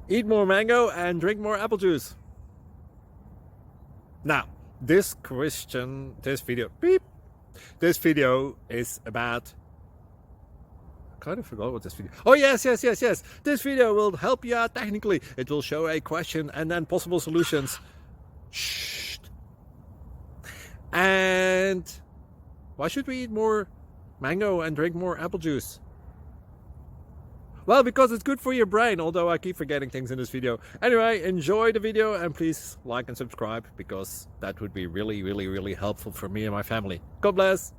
Eat more mango and drink more apple juice. Now, this video is about... I kind of forgot what this video... Oh, yes. This video will help you out technically. It will show a question and then possible solutions. Shh. And why should we eat more mango and drink more apple juice? Well, because it's good for your brain, although I keep forgetting things in this video. Anyway, enjoy the video and please like and subscribe, because that would be really helpful for me and my family. God bless!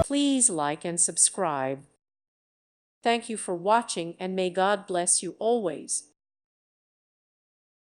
Please like and subscribe. Thank you for watching, and may God bless you always.